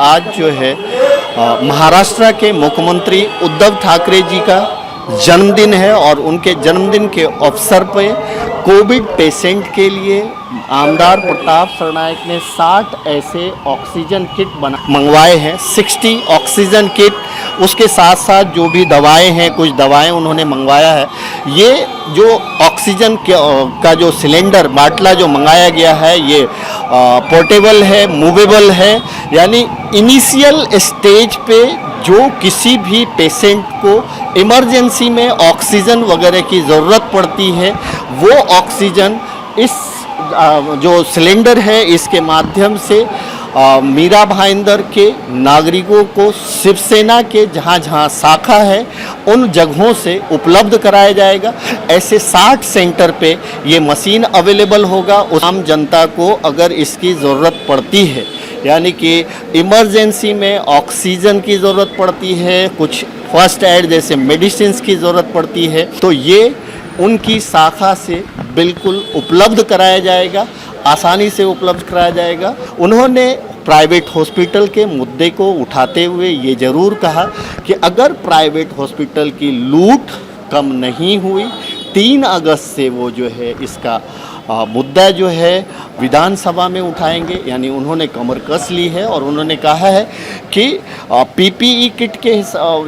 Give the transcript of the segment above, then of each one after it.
आज जो है महाराष्ट्र के मुख्यमंत्री उद्धव ठाकरे जी का जन्मदिन है और उनके जन्मदिन के अवसर पे कोविड पेशेंट के लिए आमदार प्रताप सरनायक ने 60 ऐसे ऑक्सीजन किट मंगवाए हैं। 60 ऑक्सीजन किट, उसके साथ साथ जो भी दवाएं हैं, कुछ दवाएं उन्होंने मंगवाया है। ये जो ऑक्सीजन का जो सिलेंडर बाटला जो मंगाया गया है, ये पोर्टेबल है, मूवेबल है, यानी इनिशियल स्टेज पे जो किसी भी पेशेंट को इमरजेंसी में ऑक्सीजन वगैरह की ज़रूरत पड़ती है, वो ऑक्सीजन इस जो सिलेंडर है इसके माध्यम से मीरा भाईंदर के नागरिकों को शिवसेना के जहाँ जहाँ शाखा है उन जगहों से उपलब्ध कराया जाएगा। ऐसे 60 सेंटर पे ये मशीन अवेलेबल होगा। उस आम जनता को अगर इसकी ज़रूरत पड़ती है, यानी कि इमरजेंसी में ऑक्सीजन की ज़रूरत पड़ती है, कुछ फर्स्ट एड जैसे मेडिसिन की ज़रूरत पड़ती है, तो ये उनकी शाखा से बिल्कुल उपलब्ध कराया जाएगा, आसानी से उपलब्ध कराया जाएगा। उन्होंने प्राइवेट हॉस्पिटल के मुद्दे को उठाते हुए ये ज़रूर कहा कि अगर प्राइवेट हॉस्पिटल की लूट कम नहीं हुई, 3 अगस्त से वो जो है इसका मुद्दा जो है विधानसभा में उठाएंगे। यानी उन्होंने कमर कस ली है और उन्होंने कहा है कि पीपीई किट के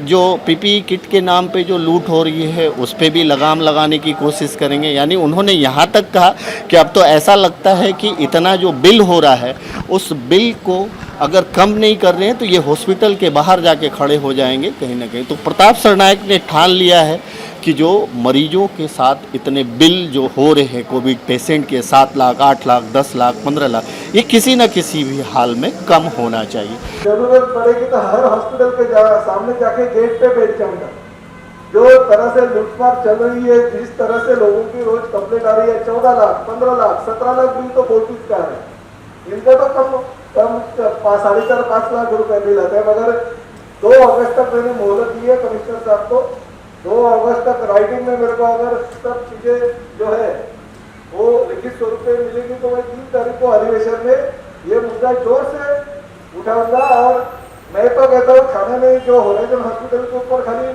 जो पीपीई किट के नाम पे जो लूट हो रही है उस पे भी लगाम लगाने की कोशिश करेंगे। यानी उन्होंने यहाँ तक कहा कि अब तो ऐसा लगता है कि इतना जो बिल हो रहा है उस बिल को अगर कम नहीं कर रहे हैं तो ये हॉस्पिटल के बाहर जाके खड़े हो जाएंगे कहीं ना कहीं। तो प्रताप सरनायक ने ठान लिया है कि जो मरीजों के साथ इतने बिल जो हो रहे हैं कोविड पेशेंट के 7 लाख, 8 लाख, 10 लाख, 15 लाख, ये किसी न किसी भी हाल में कम होना चाहिए। जरूरत पड़ेगी तो हर हॉस्पिटल के सामने जाके गेट पे बैठ जाऊंगा। जो तरह से लूटमार चल रही है, जिस तरह से लोगों की रोज कंप्लेंट आ रही है, 14 लाख, 15 लाख, 17 लाख बिल तो बहुत कुछ का है। इनका तो कम 4.5-5 लाख रुपए बिल आता है। मगर 2 अगस्त तक मैंने मोहलत दी है कमिश्नर साहब को। 2 अगस्त तक राइटिंग में मेरे को अगर सब चीजें जो है वो लिखित स्वरूप में मिलेगी तो मैं 3 तारीख को अधिवेशन में ये मुद्दा जोर से उठाऊंगा। और मैं तो कहता हूँ थाने में जो होराइजन हॉस्पिटल के ऊपर खाली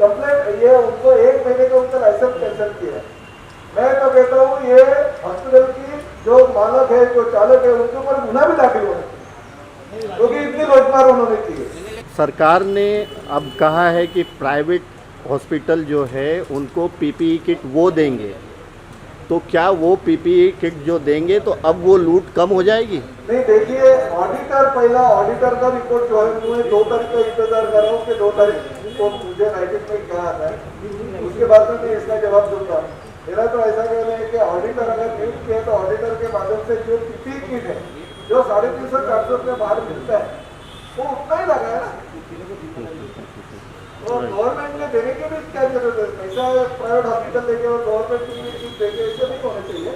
कंप्लेंट, ये उनको 1 महीने का उनका लाइसेंस कैंसिल किया है। मैं तो कहता हूँ ये हॉस्पिटल की जो मालक है, जो चालक है, उनके ऊपर गुनाह भी दाखिल होना चाहिए, क्योंकि इतनी लूटमार उन्होंने की है। सरकार ने अब कहा है कि प्राइवेट हॉस्पिटल जो है उनको पीपीई किट वो देंगे, तो क्या वो पीपीई किट जो देंगे तो अब वो लूट कम हो जाएगी? नहीं, देखिए ऑडिटर, पहला ऑडिटर का रिपोर्ट जो है मैं 2 तारीख का इंतजार कर रहा हूँ कि 2 तारीख को मुझे राइटिंग में क्या आता है, उसके बाद में मैं इसका जवाब दूंगा। मेरा तो ऐसा कहना है कि ऑडिटर अगर नियुक्त किया तो ऑडिटर के माध्यम से जो पीपीई किट है जो 350-400 रुपये बाहर मिलता है वो उतना ही लगा है ना। और गवर्नमेंट ने देने की भी क्या जरूरत है? पैसा प्राइवेट हॉस्पिटल देके और गवर्नमेंट पीपीई किट देके ऐसे नहीं होना चाहिए।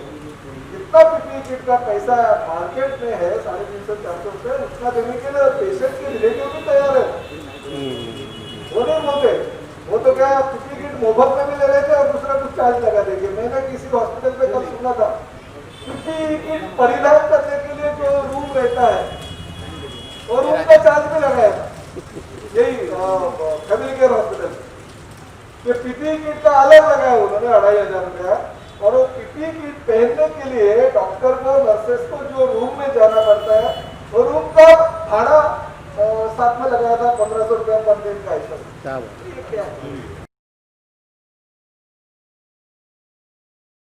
जितना पीपीई किट का पैसा मार्केट में है 350-400 रुपये, उतना देने के लिए पेशेंट के रिलेटिव भी तैयार है। वो नहीं बोलते, वो तो क्या पीपीई किट मुफ्त में भी ले रहे थे और दूसरा कुछ चार्ज लगा देंगे। मैंने किसी हॉस्पिटल पे कल सुना था पीपीई किट परिधान करने के लिए जो रूम रहता है और रूम का चार्ज भी लगाया था। यही फैमिली केयर हॉस्पिटल ये पीपीई किट का अलग लगाया उन्होंने 2500 रुपया। और वो पीपीई किट पहनने के लिए डॉक्टर को, नर्सेस को जो रूम में जाना पड़ता है और रूम का भाड़ा साथ में लगाया था 1500 रुपया पर दिन का। ऐसा क्या